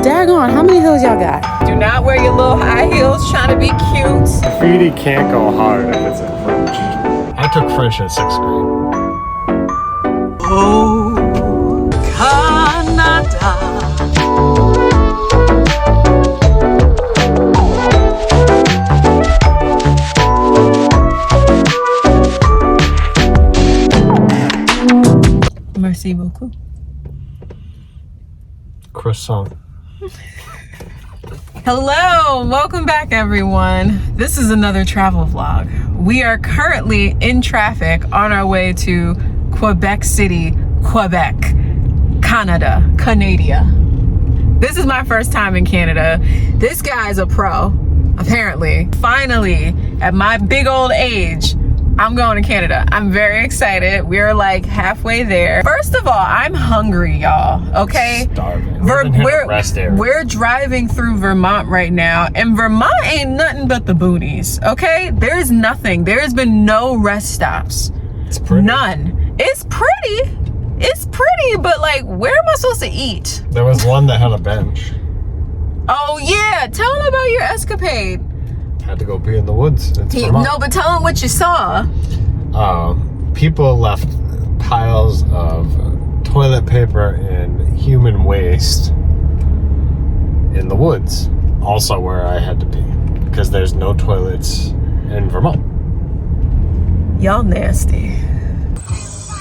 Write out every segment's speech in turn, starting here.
daggone, how many hills y'all got? Do not wear your little high heels trying to be cute. Graffiti can't go hard if it's in French. I took French in 6th grade. Oh, Canada. Merci beaucoup. Croissant. Hello, welcome back everyone. This is another travel vlog. We are currently in traffic on our way to Quebec City, Quebec, Canada. This is my first time in Canada. This guy's a pro, apparently. Finally, at my big old age, I'm going to Canada. I'm very excited. We're like halfway there. First of all, I'm hungry, y'all, okay? Starving. We're driving through Vermont right now, and Vermont ain't nothing but the boonies, okay? There's nothing. There's been no rest stops. It's pretty. None. It's pretty, but like, where am I supposed to eat? There was one that had a bench. Oh yeah, tell them about your escapade. Had to go pee in the woods. It's Vermont. No, but tell them what you saw. People left piles of toilet paper and human waste in the woods. Also where I had to pee, because there's no toilets in Vermont. Y'all nasty.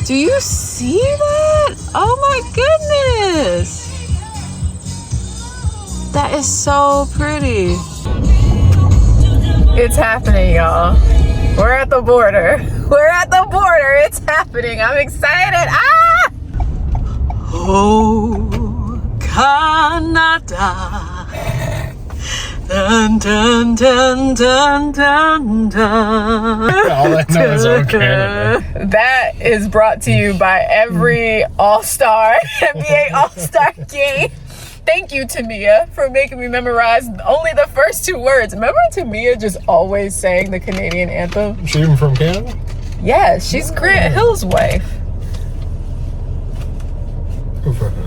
Do you see that? Oh my goodness. That is so pretty. It's happening, y'all. We're at the border. We're at the border. It's happening. I'm excited. Ah! Oh, Canada. Dun, dun, dun, dun, dun, dun. All I know is oh, Canada. That is brought to you by every All-Star, NBA All-Star game. Thank you, Tamia, for making me memorize only the first 2 words. Remember Tamia just always sang the Canadian anthem? She even from Canada? Yeah, she's Grant Hill's wife. Good for her.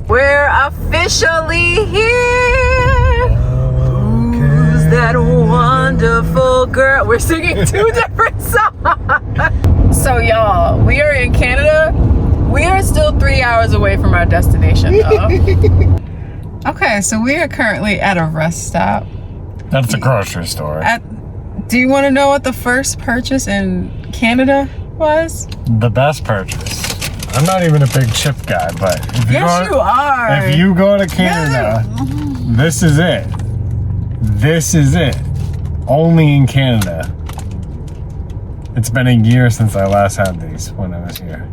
We're officially here. Who's that wonderful girl? We're singing 2 different songs. So y'all, we are in Canada. We are still 3 hours away from our destination though. Okay, so we are currently at a rest stop. That's a grocery store. Do you want to know what the first purchase in Canada was? The best purchase. I'm not even a big chip guy, but if you are. If you go to Canada, this is it. This is it. Only in Canada. It's been a year since I last had these when I was here.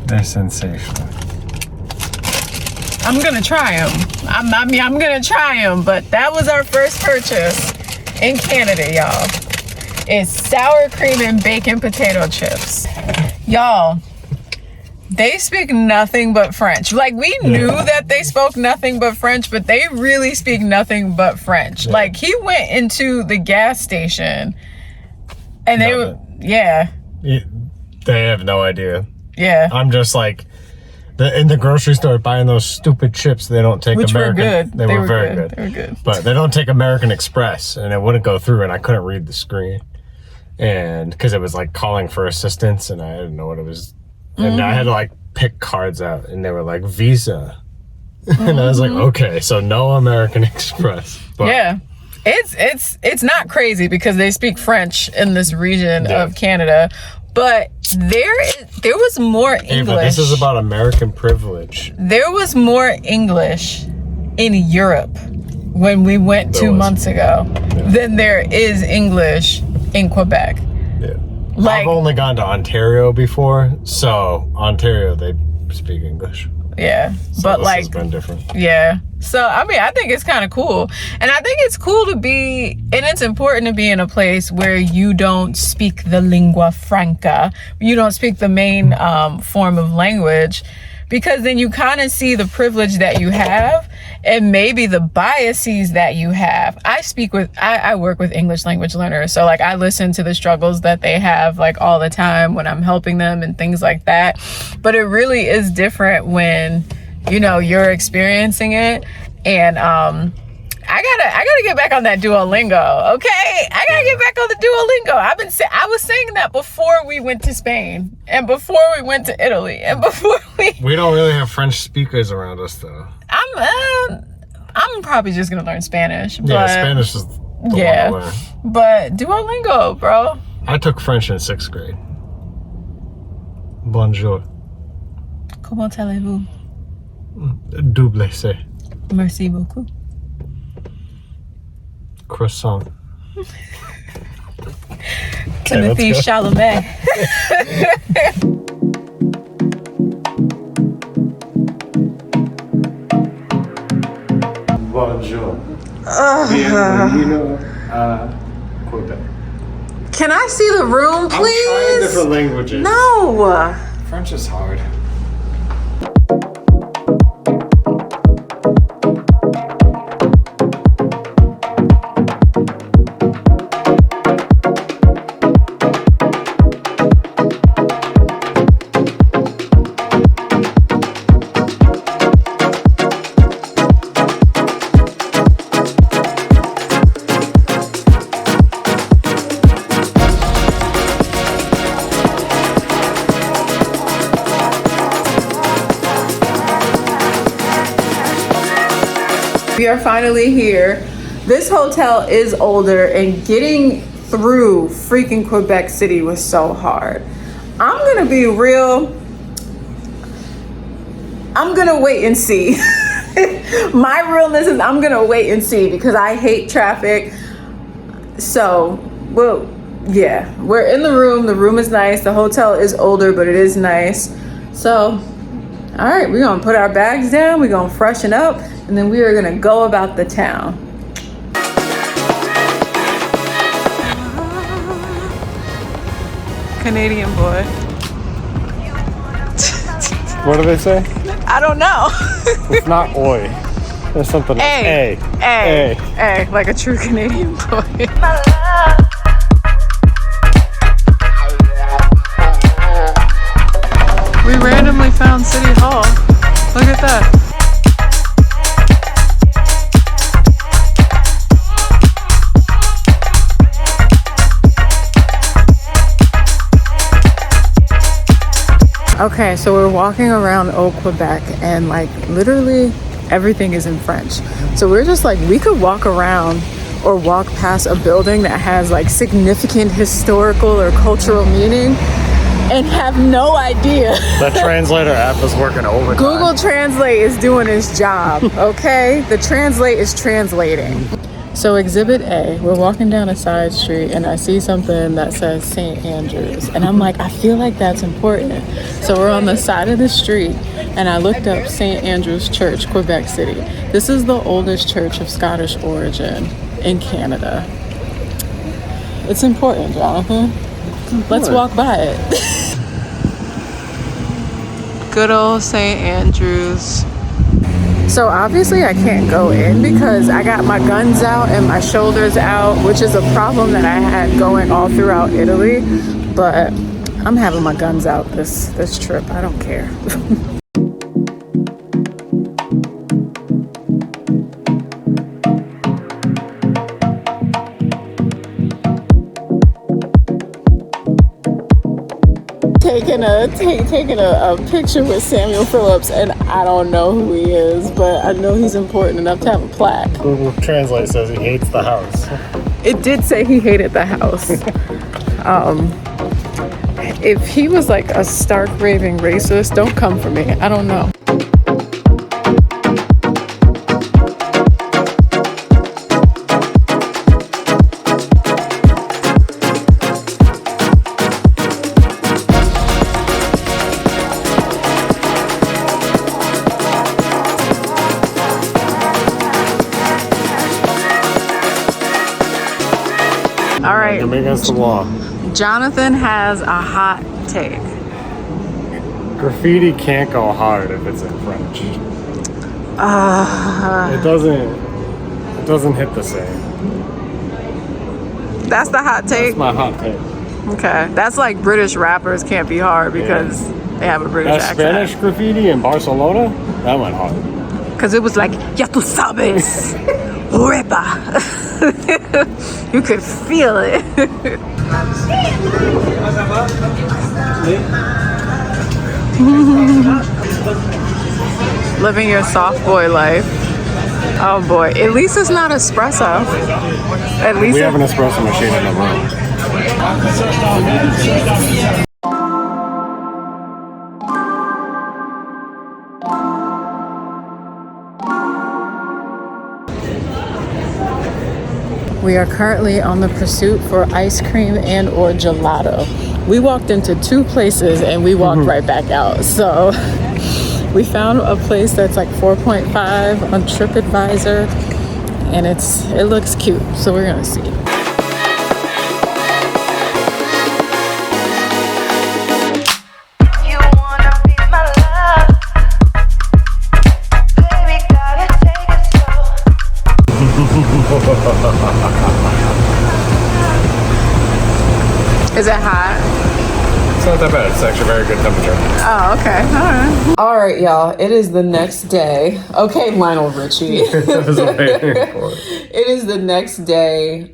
They're sensational. I'm gonna try them. I'm gonna try them, but that was our first purchase in Canada, y'all. It's sour cream and bacon potato chips. Y'all, they speak nothing but French. Like, we knew that they spoke nothing but French, but they really speak nothing but French. Yeah. Like, he went into the gas station and they have no idea. Yeah. I'm just like, in the grocery store buying those stupid chips, they don't take Which American. Were good. They were very good. They were good. But they don't take American Express, and it wouldn't go through, and I couldn't read the screen. And because it was like calling for assistance, and I didn't know what it was. And I had to like pick cards out, and they were like Visa. And I was like, okay, so no American Express. But yeah. It's not crazy because they speak French in this region of Canada. But there was more English. Hey, but this is about American privilege. There was more English in Europe when we went 2 months ago than there is English in Quebec. Yeah. Like, I've only gone to Ontario before, so Ontario, they speak English. Yeah, so but this like, has been different. Yeah. So, I mean, I think it's kind of cool. And I think it's cool to be, and it's important to be in a place where you don't speak the lingua franca. You don't speak the main form of language, because then you kind of see the privilege that you have and maybe the biases that you have. I work with English language learners. So like, I listen to the struggles that they have like all the time when I'm helping them and things like that. But it really is different when you know, you're experiencing it. And I gotta get back on that Duolingo, okay? I gotta get back on the Duolingo. I was saying that before we went to Spain, and before we went to Italy, and before we don't really have French speakers around us, though. I'm probably just gonna learn Spanish. But, yeah, Spanish is the one to learn. But Duolingo, bro. I took French in 6th grade. Bonjour. Comment allez-vous? Double C. Merci beaucoup. Croissant. Timothy Chalamet. Bonjour. Bienvenido a Quebec. Can I see the room, please? I'm trying different languages. No. French is hard. We are finally here. This hotel is older, and getting through freaking Quebec City was so hard. I'm gonna be real. I'm gonna wait and see. My realness is I'm gonna wait and see because I hate traffic. So, well, yeah, we're in the room. The room is nice. The hotel is older, but it is nice. So, all right, we're gonna put our bags down. We're gonna freshen up, and then we are gonna go about the town. Canadian boy. What do they say? I don't know. It's not oi. There's something else. A, like a true Canadian boy. We randomly found City Hall. Look at that. Okay, so we're walking around Old Quebec, and like literally everything is in French. So we're just like, we could walk around or walk past a building that has like significant historical or cultural meaning and have no idea. The translator app is working overtime. Google Translate is doing its job, okay? The Translate is translating. So Exhibit A, we're walking down a side street and I see something that says St. Andrews. And I'm like, I feel like that's important. So we're on the side of the street and I looked up St. Andrews Church, Quebec City. This is the oldest church of Scottish origin in Canada. It's important, Jonathan. Let's walk by it. Good old St. Andrews. So obviously I can't go in because I got my guns out and my shoulders out, which is a problem that I had going all throughout Italy. But I'm having my guns out this trip. I don't care. taking a picture with Samuel Phillips, and I don't know who he is, but I know he's important enough to have a plaque. Google Translate says he hates the house. It did say he hated the house. If he was like a stark raving racist, don't come for me. I don't know. All right. I'm against the wall. Jonathan has a hot take. Graffiti can't go hard if it's in French. It doesn't hit the same. That's the hot take? That's my hot take. Okay. That's like British rappers can't be hard because They have a British That accent. Spanish graffiti in Barcelona, that went hard. Because it was like, ya tú sabes, huepa. You could feel it. Living your soft boy life. Oh boy, at least it's not espresso. At least We have an espresso machine in the room. We are currently on the pursuit for ice cream and or gelato. We walked into 2 places and we walked right back out. So we found a place that's like 4.5 on TripAdvisor, and it looks cute. So we're gonna see. Is it hot? It's not that bad. It's actually very good temperature. Oh, okay. All right, y'all. It is the next day. Okay, Lionel Richie. I was waiting for it. It is the next day.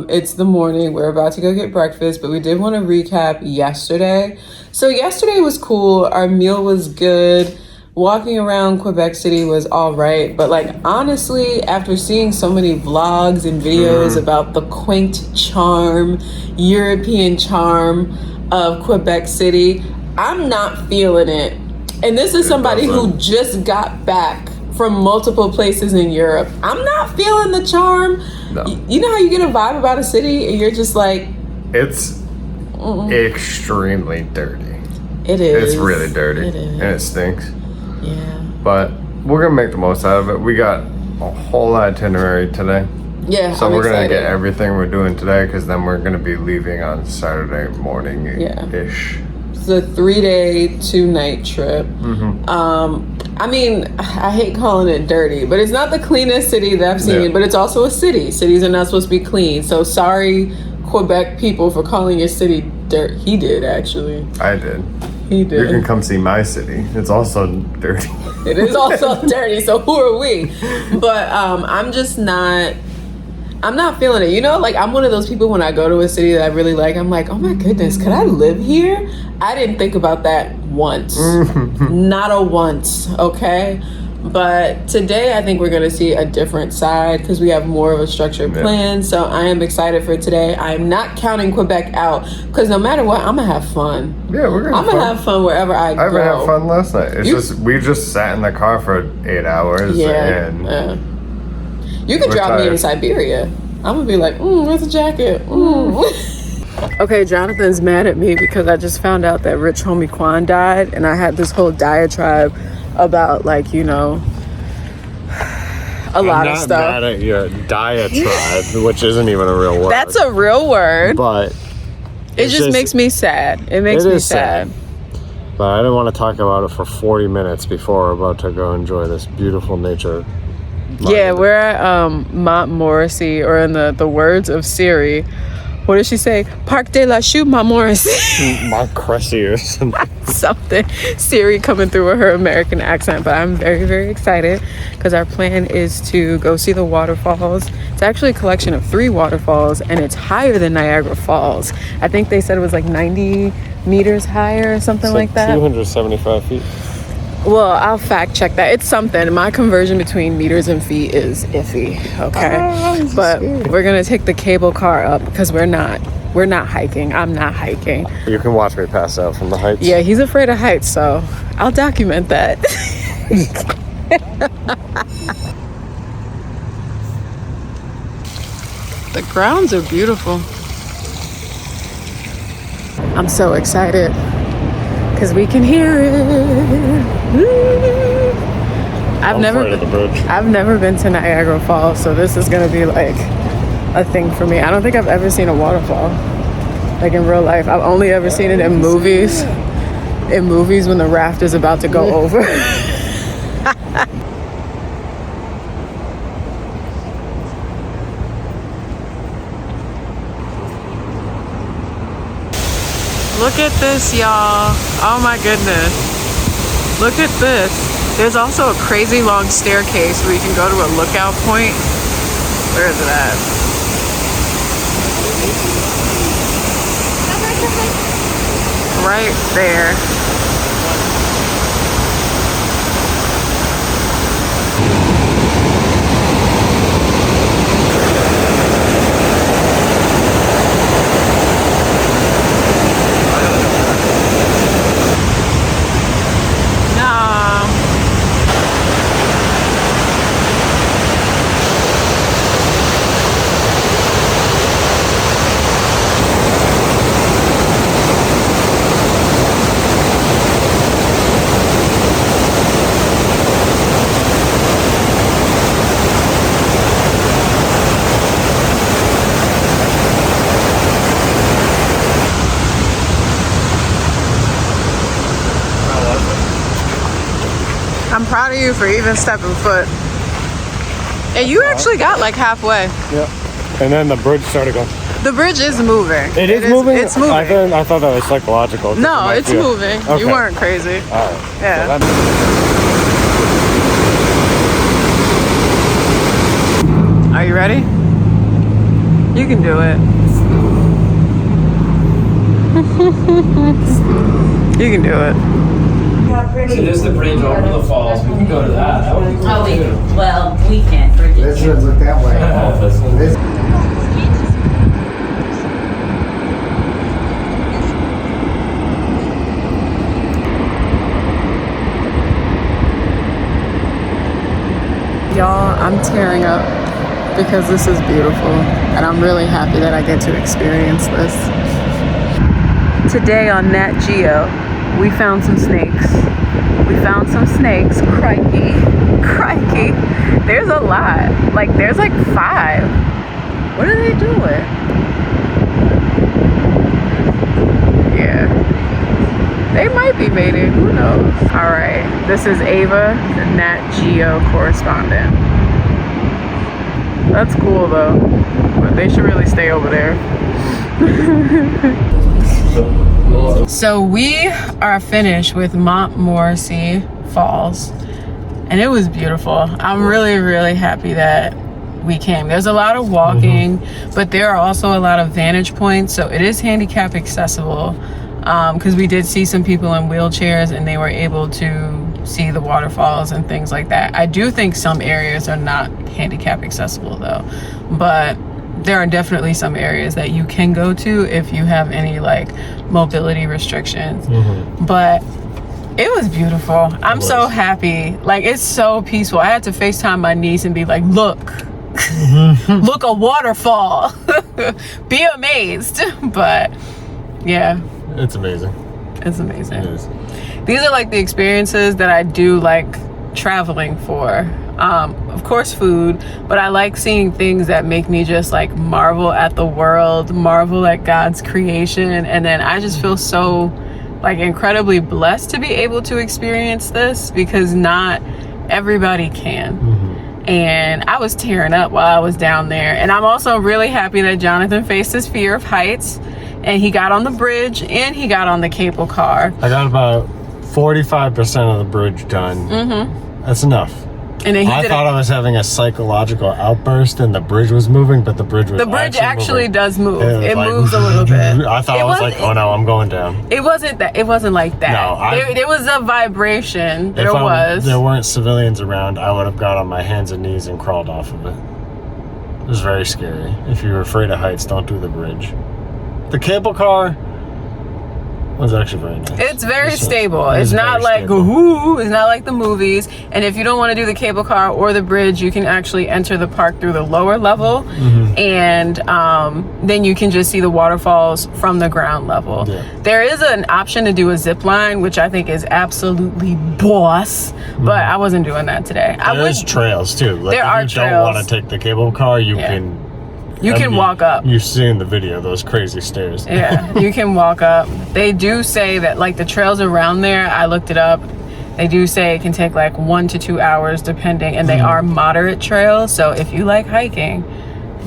It's the morning. We're about to go get breakfast, but we did want to recap yesterday. So yesterday was cool. Our meal was good. Walking around Quebec City was all right, but like honestly, after seeing so many vlogs and videos about the quaint charm, European charm of Quebec City, I'm not feeling it. And this is somebody who just got back from multiple places in Europe. I'm not feeling the charm. No. You know how you get a vibe about a city and you're just like, It's extremely dirty. it is. It's really dirty. It is. And it stinks. Yeah. But we're going to make the most out of it. We got a whole itinerary today. Yeah. So I'm we're going to excited. get everything we're doing today, because then we're going to be leaving on Saturday morning-ish. It's a 3-day, 2-night trip. I mean, I hate calling it dirty, but it's not the cleanest city that I've seen, but it's also a city. Cities are not supposed to be clean. So sorry, Quebec people, for calling your city dirt. He did, actually. I did. He did. You can come see my city. It's also dirty. It is also dirty, so who are we? But I'm not feeling it. You know, like I'm one of those people when I go to a city that I really like, I'm like, oh my goodness, could I live here? I didn't think about that once. Not a once, okay? But today I think we're going to see a different side because we have more of a structured plan. So I am excited for today. I am not counting Quebec out because no matter what, I'm going to have fun. Yeah, we're going to I'm going to have fun wherever I go. I had fun last night. We just sat in the car for 8 hours. And you could drop me in Siberia. I'm going to be like, where's the jacket? Okay, Jonathan's mad at me because I just found out that Rich Homie Quan died, and I had this whole diatribe about, like, you know, a lot of stuff. I'm not mad at your diatribe, which isn't even a real word. That's a real word. But it just makes me sad. It makes me sad. But I didn't want to talk about it for 40 minutes before we're about to go enjoy this beautiful nature. Yeah, we're at Montmorency, or in the words of Siri, what did she say? Parc de la Chute, Montmorency. Montmorency or something. Something. Siri coming through with her American accent. But I'm very, very excited because our plan is to go see the waterfalls. It's actually a collection of 3 waterfalls, and it's higher than Niagara Falls. I think they said it was like 90 meters higher or something like that. 275 feet. Well, I'll fact check that. It's something. My conversion between meters and feet is iffy, okay? But we're going to take the cable car up because we're not hiking. I'm not hiking. You can watch me pass out from the heights. Yeah, he's afraid of heights, so I'll document that. The grounds are beautiful. I'm so excited because we can hear it. I've never been to Niagara Falls, so this is gonna be like a thing for me. I don't think I've ever seen a waterfall like in real life. I've only ever seen it in movies. In movies when the raft is about to go over. Look at this, y'all. Oh my goodness. Look at this. There's also a crazy long staircase where you can go to a lookout point. Where is it at? Right there. I'm proud of you for even stepping foot. And you actually got like halfway. Yeah. And then the bridge started going. The bridge is moving. It is moving? It's moving. I thought that was psychological. No, it's moving. Okay. You weren't crazy. All right. Yeah. So are you ready? You can do it. You can do it. See, there's the bridge over the falls. We can go to that. That would be cool too. Well, we can't. This doesn't look that way. This, Y'all, I'm tearing up because this is beautiful and I'm really happy that I get to experience this. Today on Nat Geo, we found some snakes. Crikey. There's a lot. Like, there's like 5. What are they doing? Yeah. They might be mating. Who knows? All right. This is Ava, the Nat Geo correspondent. That's cool, though. But they should really stay over there. So we are finished with Montmorency Falls, and it was beautiful. I'm really, really happy that we came. There's a lot of walking, but there are also a lot of vantage points, so it is handicap accessible, because we did see some people in wheelchairs and they were able to see the waterfalls and things like that. I do think some areas are not handicap accessible though, but there are definitely some areas that you can go to if you have any like mobility restrictions. But it was beautiful. I'm so happy. Like, it's so peaceful. I had to FaceTime my niece and be like, look, look, a waterfall. Be amazed. But yeah, It's amazing. it's amazing. It is. These are like the experiences that I do like traveling for. Of course food, but I like seeing things that make me just like marvel at the world, marvel at God's creation, and then I just feel so like incredibly blessed to be able to experience this, because not everybody can. And I was tearing up while I was down there. And I'm also really happy that Jonathan faced his fear of heights and he got on the bridge and he got on the cable car. I got about 45% of the bridge done. That's enough. And then I thought I was having a psychological outburst and the bridge was moving, but the bridge was actually moving. does move. was It like, moves a little bit. I thought I was like, oh no, I'm going down. It wasn't that. It wasn't like that. No, there was a vibration. There If there weren't civilians around, I would have got on my hands and knees and crawled off of it. It was very scary. If you're afraid of heights, don't do the bridge. The cable car was actually very nice. It's very stable. It's not like whoo. It's not like the movies. And if you don't want to do the cable car or the bridge, you can actually enter the park through the lower level, and then you can just see the waterfalls from the ground level. Yeah. There is an option to do a zip line, which I think is absolutely boss, but I wasn't doing that today. There's trails too. Like, there are if you trails. don't want to take the cable car, you can. You can walk up. You've seen the video, those crazy stairs. Yeah, you can walk up. They do say that like the trails around there, I looked it up, they do say it can take like 1 to 2 hours depending, and they are moderate trails. So if you like hiking,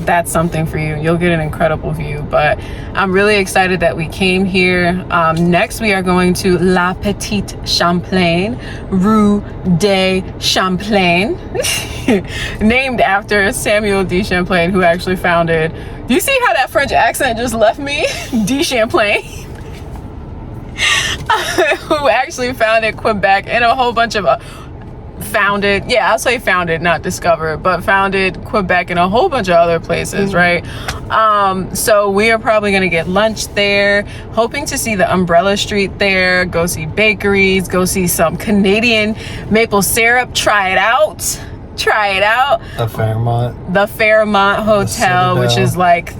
that's something for you. You'll get an incredible view. But I'm really excited that we came here. Next, we are going to La Petit Champlain, Rue de Champlain, named after Samuel de Champlain, who actually founded. Do you see how that French accent just left me? De Champlain. Who actually founded Quebec and a whole bunch of founded, yeah, I'll say founded, not discovered, but founded Quebec and a whole bunch of other places, right? So we are probably gonna get lunch there, hoping to see the Umbrella Street there, go see bakeries, go see some Canadian maple syrup, try it out. The Fairmont Hotel, which is like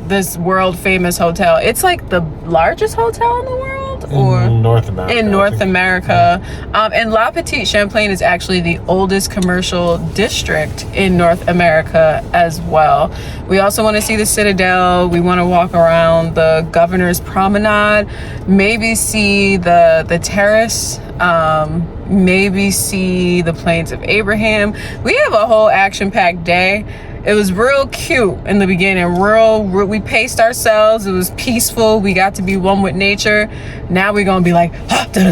this world famous hotel. It's like the largest hotel in the world, or in North America. In North America. And La Petite Champlain is actually the oldest commercial district in North America as well. We also want to see the Citadel. We want to walk around the Governor's Promenade, maybe see the terrace, maybe see the Plains of Abraham. We have a whole action-packed day. It was real cute in the beginning. We paced ourselves. It was peaceful. We got to be one with nature. Now we're gonna be like, what does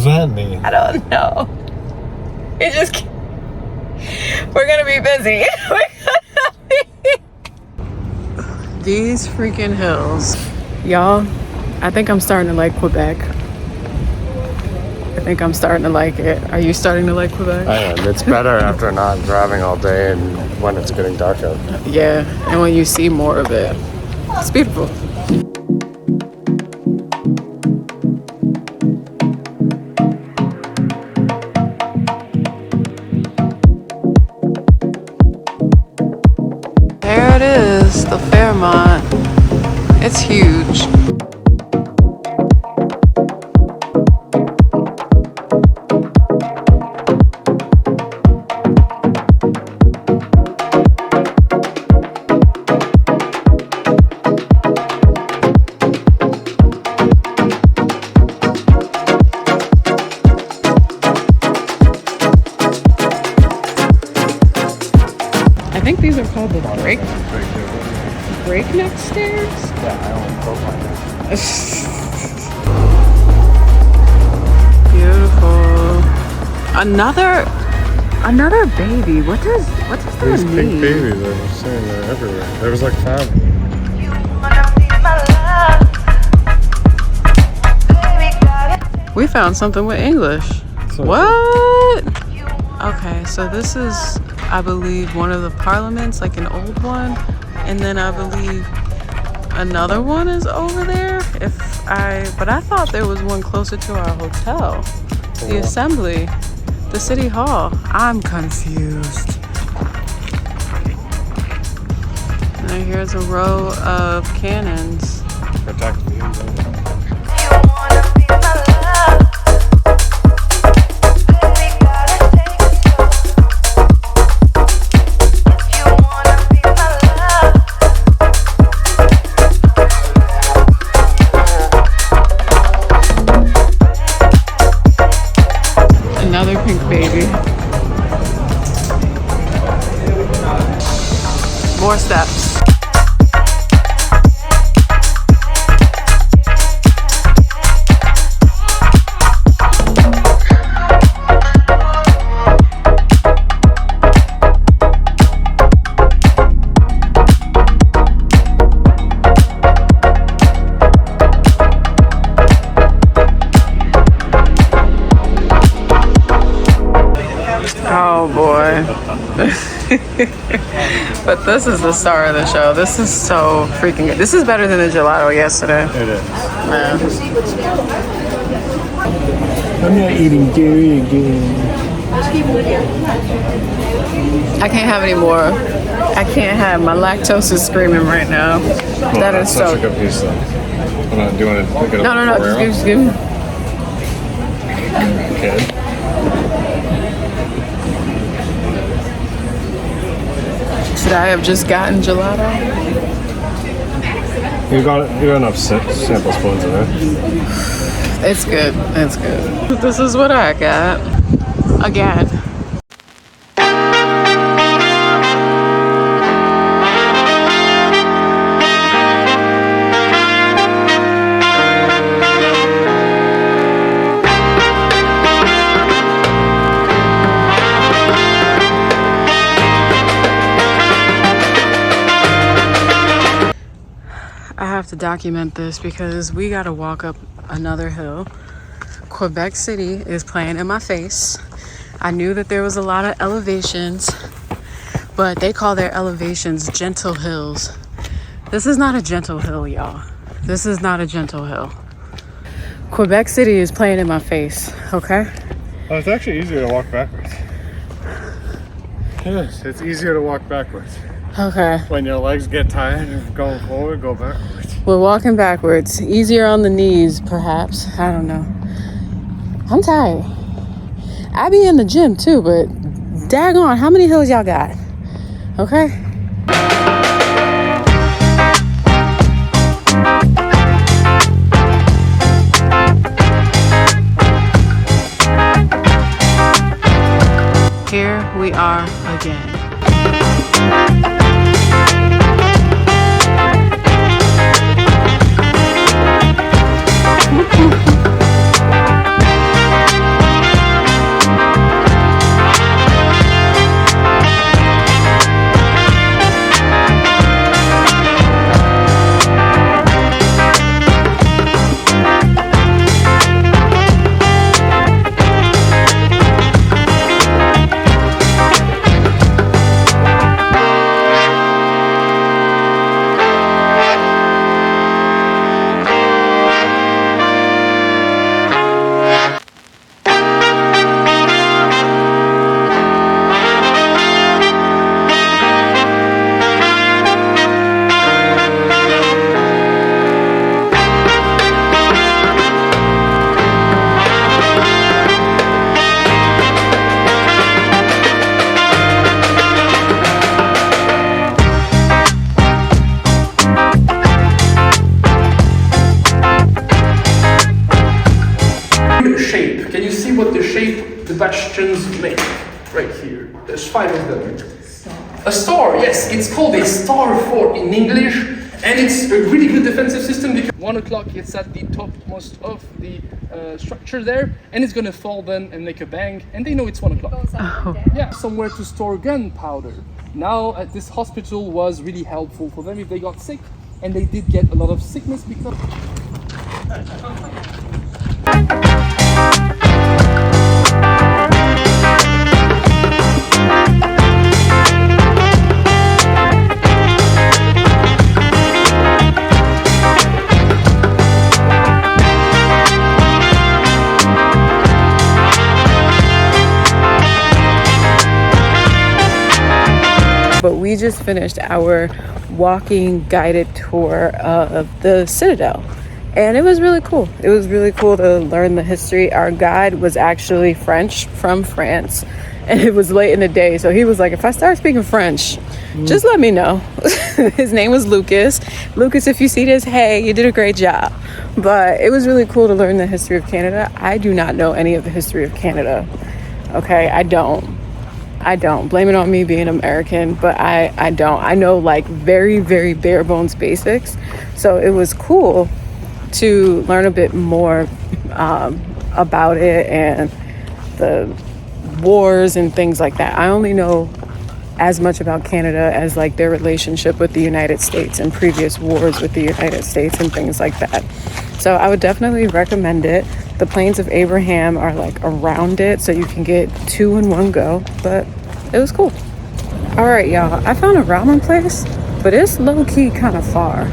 that mean? I don't know. It just, we're gonna be busy. These freaking hills, y'all. I think I'm starting to like Quebec. I think I'm starting to like it. Are you starting to like Quebec? I am. It's better after not driving all day and when it's getting dark out. Yeah, and when you see more of it. It's beautiful. There it is, the Fairmont. It's huge. I think these are called the breakneck stairs. Yeah, I don't go like that. Beautiful. Another baby. What does that These mean? pink babies, I'm saying they're everywhere. There was like 5. We found something with English. So What? Okay, so this is, I believe, one of the parliaments, like an old one, and then I believe another one is over there. But I thought there was one closer to our hotel, the Assembly, the City Hall. I'm confused. And here's a row of cannons. Protect me. Another pink baby. More steps. Oh boy. But this is the star of the show. This is so freaking good. This is better than the gelato yesterday. It is. Man. I'm not eating dairy again. I can't have any more. I can't have. My lactose is screaming right now. That is Such so. a good piece though. Hold on, do you want to pick it up? No. Just give me. Okay. Should I have just gotten gelato? You got enough sample spoons in there. It's good. It's good. This is what I got. Again. to document this because we gotta walk up another hill. Quebec City is playing in my face. I knew that there was a lot of elevations, but they call their elevations gentle hills. This is not a gentle hill, y'all. This is not a gentle hill. Quebec City is playing in my face, okay? Oh, it's actually easier to walk backwards. Yes, it's easier to walk backwards. Okay. When your legs get tired of going forward, go backwards. We're walking backwards. Easier on the knees, perhaps. I don't know. I'm tired. I be in the gym too, but daggone, how many hills y'all got? Okay. Here we are again. Shape. Can you see what the shape the bastions make? Right here. There's 5 of them. A star, yes. It's called a star fort in English, and it's a really good defensive system because 1 o'clock it's at the topmost of the structure there, and it's gonna fall then and make a bang, and they know it's 1 o'clock. Yeah, somewhere to store gunpowder. Now, this hospital was really helpful for them if they got sick, and they did get a lot of sickness because. But we just finished our walking guided tour of the Citadel, and it was really cool. It was really cool to learn the history. Our guide was actually French, from France, and it was late in the day, so he was like, if I start speaking French, just let me know. His name was Lucas. Lucas, if you see this, hey, you did a great job. But it was really cool to learn the history of Canada. I do not know any of the history of Canada. Okay, I don't. Blame it on me being American, but I don't. I know like very, very bare bones basics. So it was cool to learn a bit more about it and the wars and things like that. I only know as much about Canada as like their relationship with the United States and previous wars with the United States and things like that. So I would definitely recommend it. The Plains of Abraham are like around it, so you can get 2 in one go, but it was cool. All right, y'all, I found a ramen place, but it's low-key kind of far.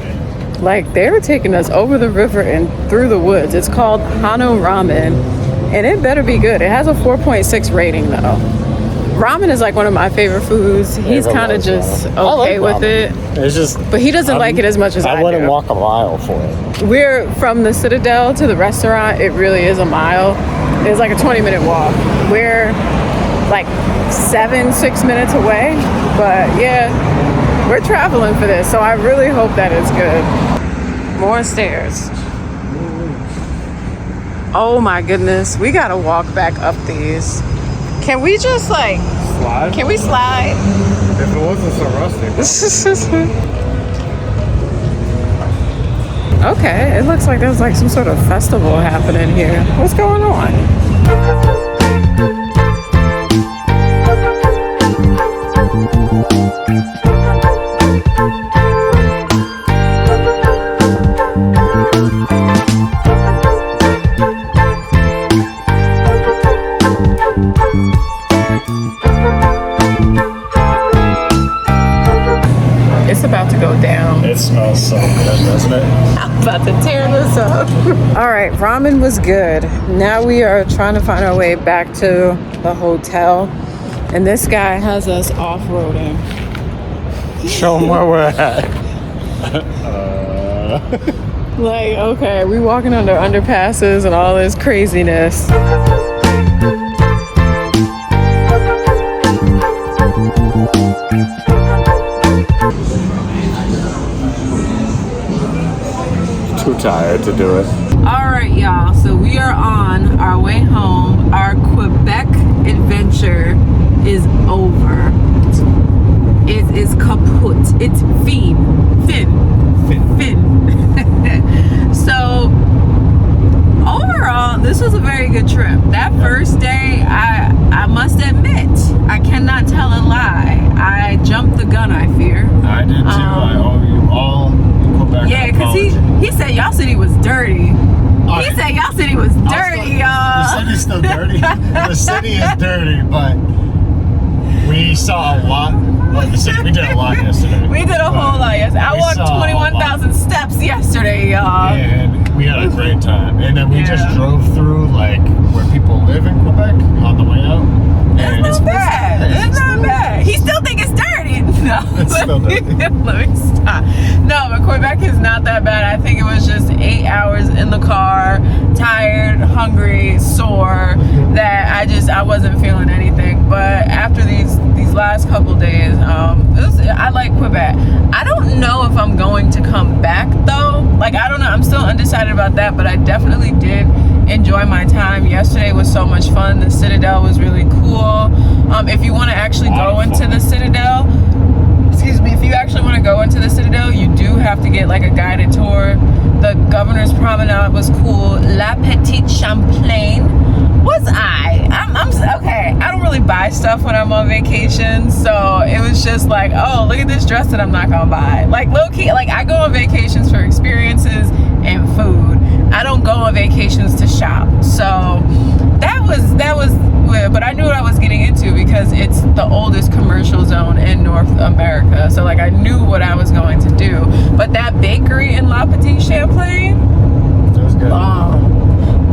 Like, they were taking us over the river and through the woods. It's called Hano Ramen, and it better be good. It has a 4.6 rating, though. Ramen is like one of my favorite foods. He's kind of just okay with it. It's just, but he doesn't like it as much as I do. I wouldn't walk a mile for it. We're from the Citadel to the restaurant. It really is a mile. It's like a 20-minute walk. We're like 6 minutes away. But yeah, we're traveling for this. So I really hope that it's good. More stairs. Oh my goodness. We got to walk back up these. Can we just like slide? Can we slide? If it wasn't so rusty. Okay, it looks like there's like some sort of festival happening here. What's going on? It smells so good, doesn't it? I'm about to tear this up. All right, ramen was good. Now we are trying to find our way back to the hotel. And this guy has us off-roading. Show them where we're at. Like, okay, we walking under underpasses and all this craziness. Too tired to do it. All right, y'all. So we are on our way home. Our Quebec adventure is over. It is kaput. It's fin. So overall, this was a very good trip. That first day, I must admit, I cannot tell a lie. I jumped the gun, I fear. I did too. I owe you all Quebec. Yeah, because he said y'all city was dirty. He said y'all city was dirty, y'all. The city's still dirty. The city is dirty, but we saw a lot. Well, the city, we did a lot yesterday. We did a whole lot yesterday. I walked 21,000 steps yesterday, y'all. And we had a great time. And then we just drove through like where people live in Quebec on the way out. And it's not bad. It's not bad. He still think it's dirty. No, it's still dirty. Let me stop. No, but Quebec is not that bad. I think it was just 8 hours in the car, tired, hungry, sore, that I wasn't feeling anything. But after these last couple days, I like Quebec. I don't know if I'm going to come back though. Like, I don't know. I'm still undecided about that, but I definitely did enjoy my time. Yesterday was so much fun. The Citadel was really cool. If you want to actually go into the Citadel, if you actually want to go into the Citadel, you do have to get like a guided tour. The Governor's Promenade was cool. Petit Champlain was I'm okay. I don't really buy stuff when I'm on vacation, so it was just like, oh, look at this dress that I'm not gonna buy. Like, low key, like I go on vacations for experiences and food. I don't go on vacations to shop. So that was weird, but I knew what I was getting into because it's the oldest commercial zone in North America. So like I knew what I was going to do. But that bakery in Petit Champlain, it was good.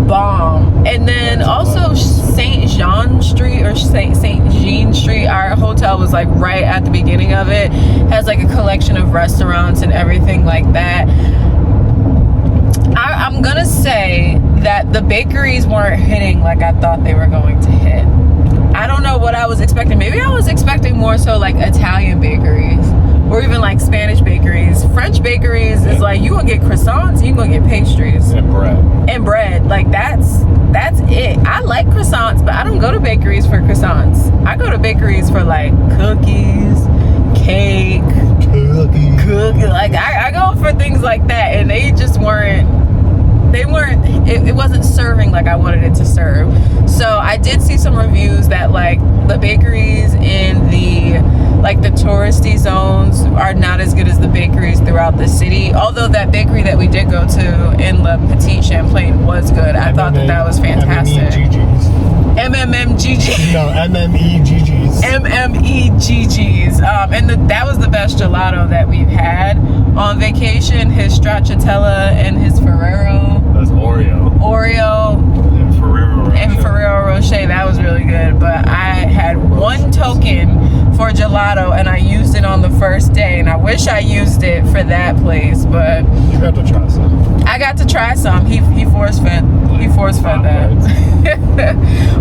Bomb. And then also Saint Jean Street or Saint Jean Street, our hotel was like right at the beginning of it. Has like a collection of restaurants and everything like that. I'm gonna say that the bakeries weren't hitting like I thought they were going to hit. I don't know what I was expecting. Maybe I was expecting more so like Italian bakeries or even like Spanish bakeries. French bakeries is like you gonna get croissants, you gonna get pastries and bread. Like that's it. I like croissants, but I don't go to bakeries for croissants. I go to bakeries for like cookies, cake, cookie. Like I go for things like that, and they just weren't. It wasn't serving like I wanted it to serve. So I did see some reviews that like the bakeries in the touristy zones are not as good as the bakeries throughout the city. Although that bakery that we did go to in Le Petit Champlain was good. I thought that was fantastic. MMMGG. No, MMEGGs. MMEGGs. And that was the best gelato that we've had on vacation. His stracciatella and his Ferrero. That's Oreo. And Ferrero Rocher. That was really good. But I had one token for gelato and I used it on the first day. And I wish I used it for that place. But you got to try some. I got to try some. He force fed that.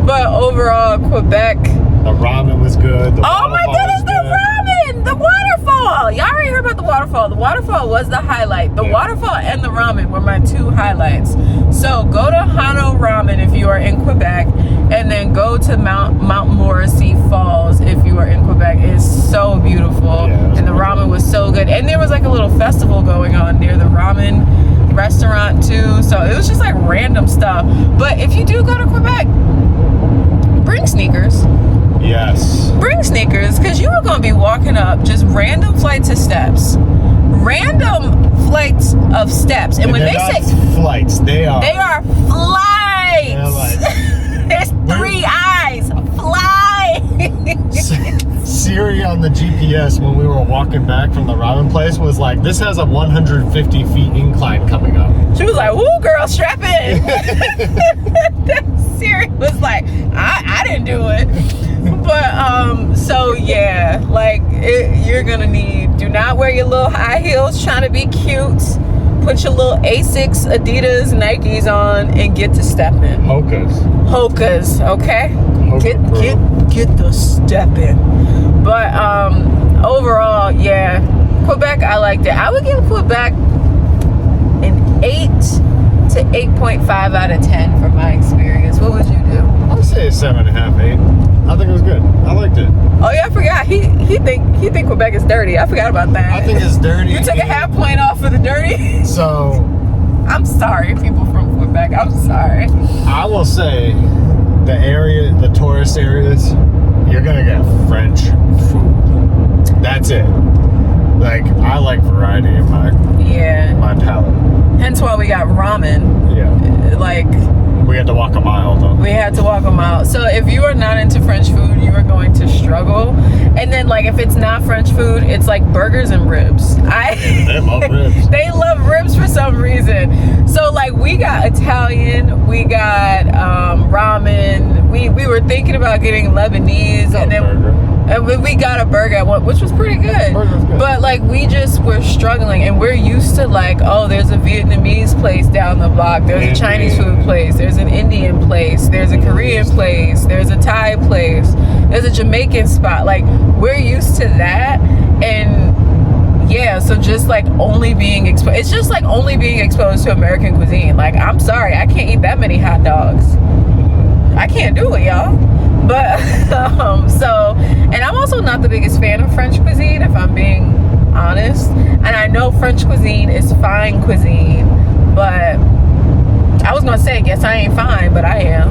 But overall, Quebec. The ramen was good. Oh my goodness, the ramen! The waterfall! Y'all already heard about the waterfall. The waterfall was the highlight. The waterfall and the ramen were my two highlights. So go to Hano Ramen if you are in Quebec, and then go to Montmorency Falls if you are in Quebec. It's so beautiful. Yeah, and the ramen was so good. And there was like a little festival going on near the ramen restaurant too. So it was just like random stuff. But if you do go to Quebec, bring sneakers. Yes. Bring sneakers, because you are going to be walking up just random flights of steps. And when they say flights, they are flights. They're like, there's 3 eyes. Flights. Siri on the GPS when we were walking back from the ramen place was like, this has a 150 feet incline coming up. She was like, woo, girl, strap in. Siri was like, I didn't do it. But, so yeah, like, you're gonna need, do not wear your little high heels trying to be cute. Put your little Asics, Adidas, Nikes on and get to stepping. Hokas, okay? Get the stepping. But overall, yeah, Quebec, I liked it. I would give Quebec an 8 to 8.5 out of 10 from my experience. What would you do? I would say 7.5, 8. I think it was good. I liked it. Oh yeah, I forgot. He think Quebec is dirty. I forgot about that. I think it's dirty. You took a half point off for the dirty. So I'm sorry, people from Quebec. I'm sorry. I will say the tourist areas, you're gonna get French food. That's it. Like, I like variety in my palate. Hence why we got ramen. Yeah. Like, we had to walk a mile though. we had to walk them out. So if you are not into French food, you are going to struggle. And then, like, if it's not French food, it's like burgers and ribs. They love ribs. They love ribs for some reason. So, like, we got Italian, we got ramen. We were thinking about getting Lebanese, and then we got a burger at one, which was pretty good. Burger's good. But like, we just were struggling, and we're used to, like, oh, there's a Vietnamese place down the block, there's a Chinese food place, there's an Indian place, there's a Korean place, there's a Thai place, there's a Jamaican spot. Like, we're used to that. And yeah, so just like only being exposed, it's just like only being exposed to American cuisine. Like, I'm sorry, I can't eat that many hot dogs. I can't do it, y'all. But so, and I'm also not the biggest fan of French cuisine, if I'm being honest. And I know French cuisine is fine cuisine, but I was gonna say, guess I ain't fine, but I am.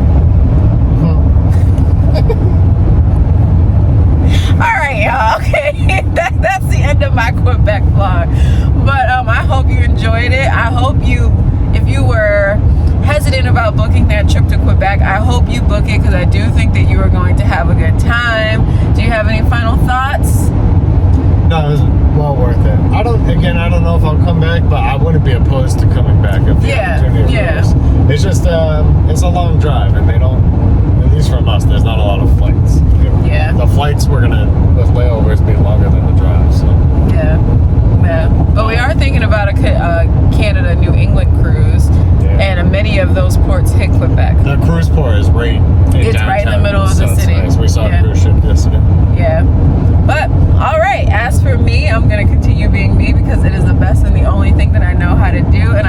All right, y'all. Okay, that's the end of my Quebec vlog. But I hope you enjoyed it. I hope if you were hesitant about booking that trip to Quebec, I hope you book it, because I do think that you are going to have a good time. Do you have any final thoughts? No, it was well worth it. I don't know if I'll come back, but I wouldn't be opposed to coming back if the opportunity arose. It's just it's a long drive, and they don't, at least from us, there's not a lot of flights. Yeah. The flights with layovers be longer than the drive, so. Yeah. But we are thinking about a Canada New England cruise, and many of those ports hit Quebec. The cruise port is right in downtown, right in the middle of the city. Nice. We saw a cruise ship yesterday. Yeah. But all right, as for me, I'm gonna continue being me, because it is the best and the only thing that I know how to do, and